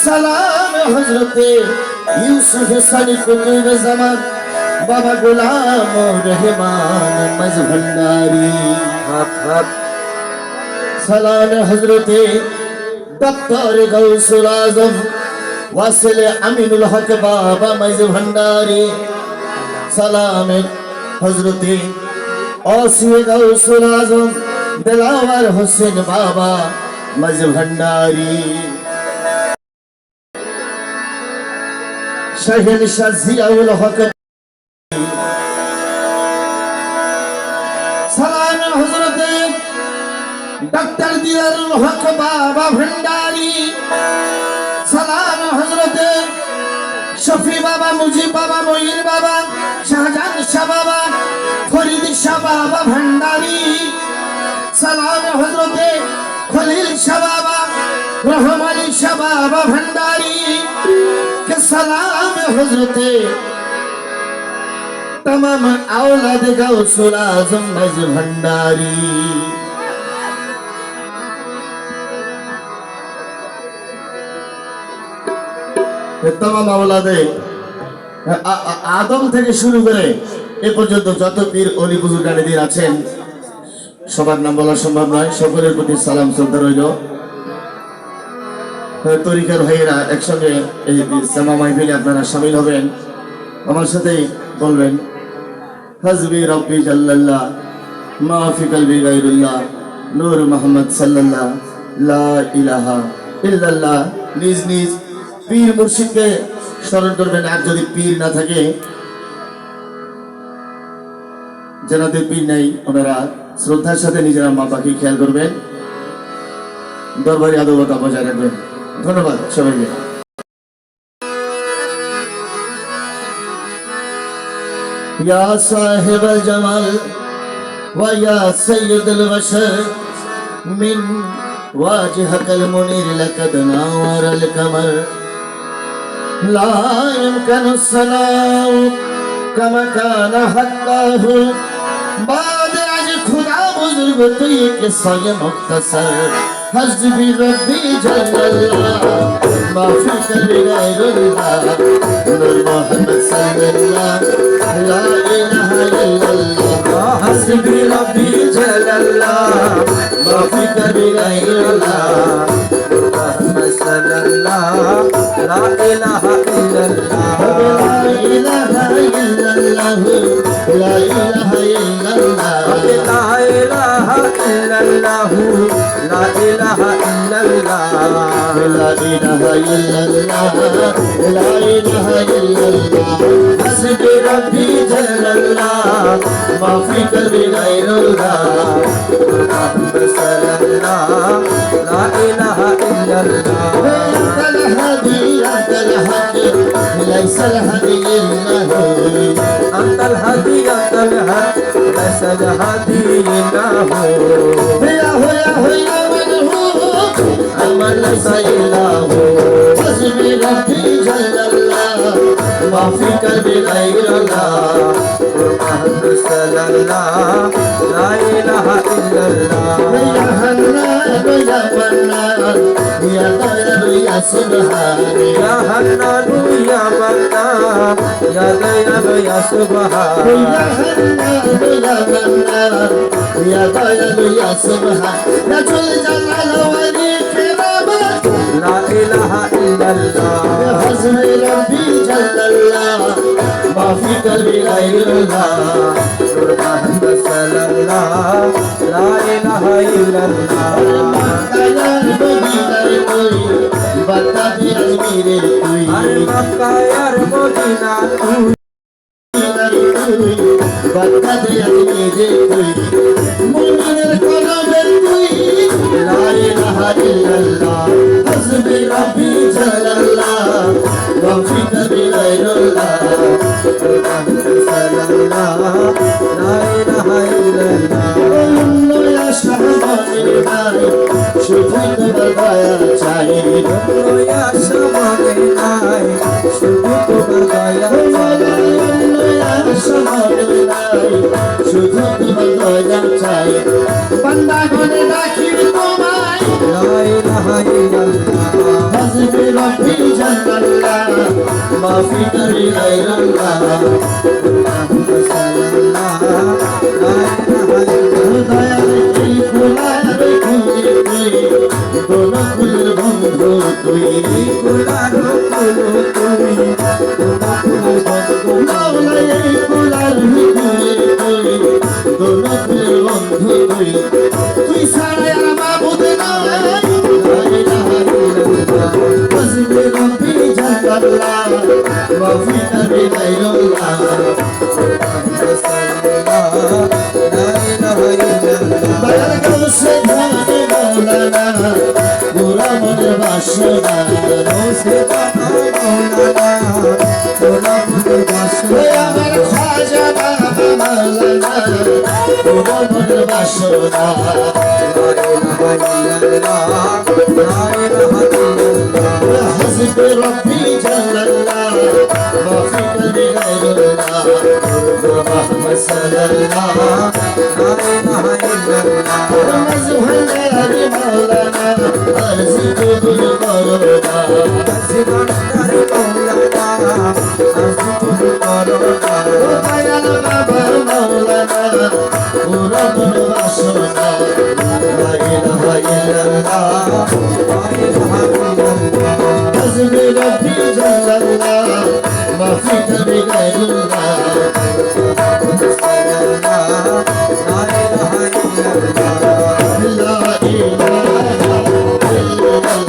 सलाम हजरते यूसुफ सलीक जमान बाबा गुलाम रहमान मज भंडारी सलाम हजरते डॉक्टर गौसुल आजम वासिल अमीनुल हक बाबा मज भंडारी सलाम हजरते औसी गौसुल आजम दिलावर हुसैन बाबा मज भंडारी शहीद शाजियाउल हक सलाम हजरते डॉक्टर दियारुल हक बाबा भंडारी सलाम हजरते शफी बाबा मुजीब बाबा मोइन बाबा शाहजान शाह बाबा फरीद शाह बाबा भंडारी सलाम हजरते खलील शाह बाबा रहम अली शाह बाबा भंडारी के सलाम हजरते तमाम औलाद गौसुल आजम मज भंडारी तमाम औलादे आदम থেকে শুরু করে এ পর্যন্ত যত পীর অলি বুজুর্গানিদিন আছেন সবার নাম বলা সম্ভব নয় সকলের প্রতি সালাম শ্রদ্ধা রইল তরিকার ভাইয়েরা একসঙ্গে এই সামা মাহফিলে আপনারা শামিল হবেন আমার সাথে বলবেন হাসবি রব্বি জাল্লাল্লাহ মা ফি কলবি গায়রুল্লাহ নূর মুহাম্মদ সাল্লাল্লাহ লা ইলাহা ইল্লাল্লাহ নিজ নিজ পীর মুর্শিদকে স্মরণ করবেন আর যদি পীর না থাকে যাদের পীর নাই ওনারা শ্রদ্ধার সাথে নিজেরা মা বাবাকে খেয়াল করবেন দরবারি আদবতা বজায় রাখবেন ধন্যবাদ সবাইকে ইয়া সাহেবুল জামাল ওয়া ইয়া সাইয়্যিদুল বাশার মিন ওয়াজহিকাল মুনির লাকাদ নাওয়ারাল কামার লা ইমকানু সালাউ কামা কানা হাক্কাহু बाद आज खुदा बुजुर्ग तुई के साय मुख्तसर हस्बी रब्बी जल्लल्लाह माफी कर गैरुल्लाह नूर मोहम्मद सल्लल्लाह ला इलाहा इल्लल्लाह हस्बी रब्बी जल्लल्लाह माफी कर गैरुल्लाह मोहम्मद सल्लल्लाह ला इलाहा इल्लल्लाह ला इलाहा इल्लल्लाह ला इलाहा इल्लल्लाह ला इलाहा इल्लल्लाह ला इलाहा इल्लल्लाह ला इलाहा इल्लल्लाह ला इलाहा इल्लल्लाह हस्बी रब्बी जल्लल्लाह माफी कर गैरुल्लाह मोहम्मद सल्लल्लाह ला इलाहा इल्लल्लाह अंतल हदी ليس الهدي إلا هو أنت الهدي ليس الهدي إلا هو يا هو يا هو يا من هو أمن ليس إلا هو حسبي ربي جل الله ما في قلبي غير الله محمد صلى الله لا إله إلا الله يا حنان يا منان يا غير يا سبحان يا حنان يا منان يا غير يا سبحان يا حنان يا منان يا غير يا سبحان يا ذو الجلال والإكرام لا إله إلا الله يا حسبي ربي جل الله ما في قلبي غير الله محمد صلى الله لا إله إلا الله يا المدينة बता दिया मेरे कोई अरे मक्का यार मदीना बता दिया मेरे कोई मुमिन कलबे कोई ला इलाहा इल्लल्लाह हस्बी रब्बी जल्लल्लाह वा फी कबी गैरुल्लाह मुहम्मद सल्लल्लाह ला इलाहा इल्लल्लाह या शाहबानी नारी শুধু তোমার দয়া চাই ইয়া সমানে নাই শুধু তোমার দয়া চাই ইয়া সমানে নাই শুধু তোমার দয়া চাই বান্দা গনে ডাকি তোমায় لا إله إلا الله حسبي ربي جل الله ما في دري غير الله اللهم صل على لا إله إلا الله এই ফুলার ফুল কোন ফুল বন্ধু তুই এই ফুলার ফুল তুই কোন ফুল বন্ধু মাওলা এই ফুলার ফুল তুই কোন ফুল বন্ধু তুই তুই ছাড়া আর মাবুদ নাই লা ইলাহা ইল্লাল্লাহ হাসবি রব্বি জাল্লাল্লাহ ওয়া ফি নবি গায়রুল্লাহ আল্লাহুম্মা সাল্লি আলা লা ইলাহা ইল্লাল্লাহ দয়াল গাউসে জানে মাওলানা পুরা মনের বাসনা গাউসে জানে মাওলানা পুরা মনের বাসনা আমার খাজা বাবা মাওলানা পুরা মনের বাসনা حسبي ربي جل الله ما في قلبي غير الله اللهم صل على لا اله الا الله مزهنا لمولانا ارزق بالقربا حسبنا لمولانا ارزق بالقربا ويا بابا مولانا ورب البشرنا لا اله الا الله لا اله الا الله حسبي ربي جل الله ما في قلبي غير الله لا اله الا الله لا اله الا الله لا اله إلا الله